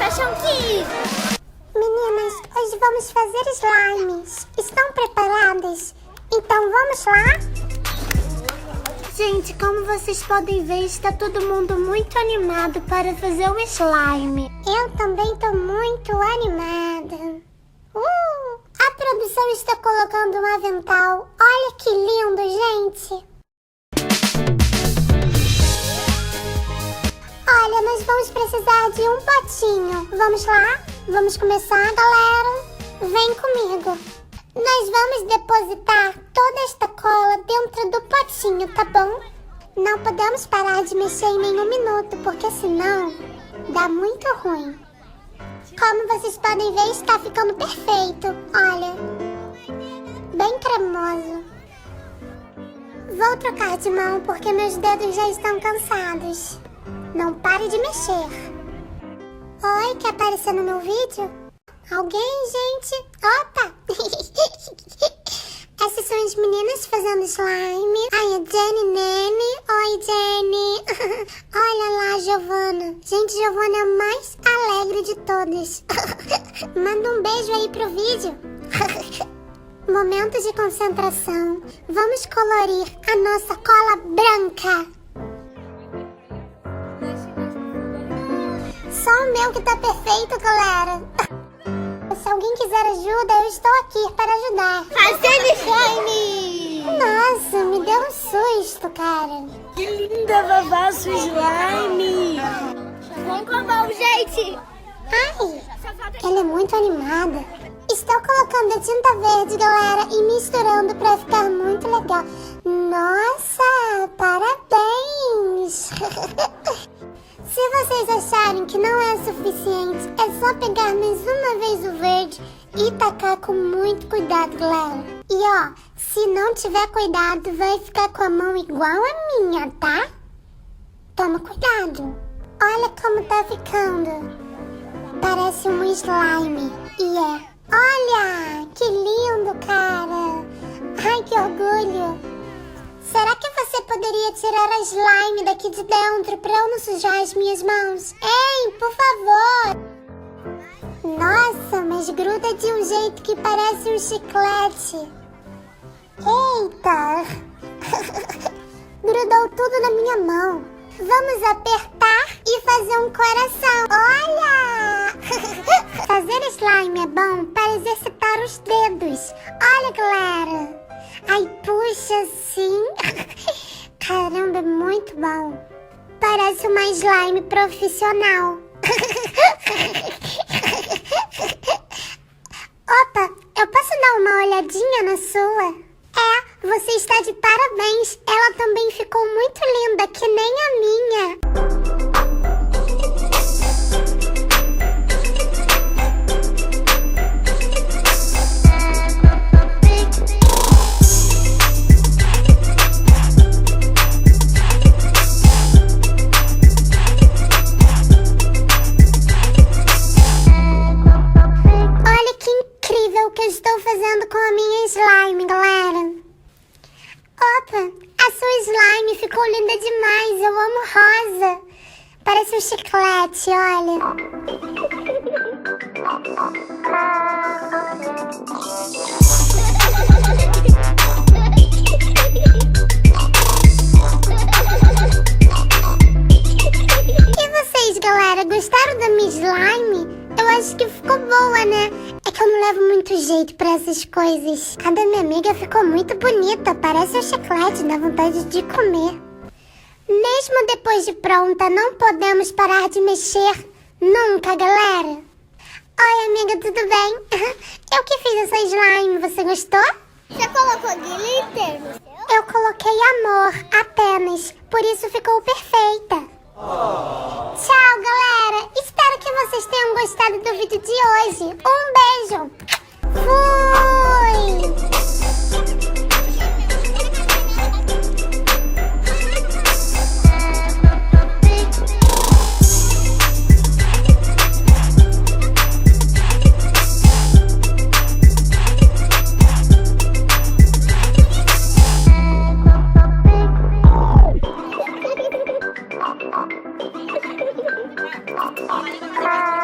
acham que... Meninas, hoje vamos fazer slimes. Estão preparadas? Então vamos lá? Gente, como vocês podem ver, está todo mundo muito animado para fazer o slime. Eu também tô muito animada. A produção está colocando um avental. Olha que lindo, gente. Olha, nós vamos precisar de um potinho. Vamos lá? Vamos começar, galera? Vem comigo. Nós vamos depositar toda esta cola dentro do potinho, tá bom? Não podemos parar de mexer em nenhum minuto, porque senão dá muito ruim. Como vocês podem ver, está ficando perfeito. Olha, bem cremoso. Vou trocar de mão porque meus dedos já estão cansados. Não pare de mexer. Oi, quer aparecer no meu vídeo? Alguém, gente? Opa! Essas são as meninas fazendo slime. Ai, a Jenny Nene. Oi, Jenny. Olha lá, Giovana. Gente, Giovana é a mais alegre de todas. Manda um beijo aí pro vídeo. Momento de concentração. Vamos colorir a nossa cola branca. Só o meu que tá perfeito, galera. Se alguém quiser ajuda, eu estou aqui para ajudar. Fazendo slime! Nossa, me deu um susto, cara. Que linda, Vavá, sua slime! Vamos com a mão, gente! Ai, ela é muito animada. Estou colocando a tinta verde, galera, e misturando para ficar muito legal. Nossa, parabéns! Se vocês acharem que não é suficiente, é só pegar mais uma vez o verde e tacar com muito cuidado, galera. E ó, se não tiver cuidado, vai ficar com a mão igual a minha, tá? Toma cuidado. Olha como tá ficando. Parece um slime. E é. Olha, que lindo, cara. Ai, que orgulho. Será que você poderia tirar a slime daqui de dentro para eu não sujar as minhas mãos? Ei, por favor! Nossa, mas gruda de um jeito que parece um chiclete. Eita! Grudou tudo na minha mão. Vamos apertar e fazer um coração. Olha! Fazer slime é bom para exercitar os dedos. Olha, galera! Ai, puxa assim. Caramba, é muito bom. Parece uma slime profissional. Opa, eu posso dar uma olhadinha na sua? É, você está de parabéns. Ela também ficou muito linda, que nem a minha. Com a minha slime, galera. Opa, a sua slime ficou linda demais. Eu amo rosa. Parece um chiclete, olha. E vocês, galera, gostaram da minha slime? Eu acho que ficou boa, né? É que eu não levo muito jeito pra essas coisas. A da minha amiga ficou muito bonita. Parece um chiclete, dá vontade de comer. Mesmo depois de pronta, não podemos parar de mexer nunca, galera. Oi, amiga, tudo bem? Eu que fiz essa slime, você gostou? Você colocou glitter no seu? Eu coloquei amor, apenas. Por isso ficou perfeita. Tchau, galera. Espero que vocês tenham gostado do vídeo de hoje. Um beijo. Fui! Ah.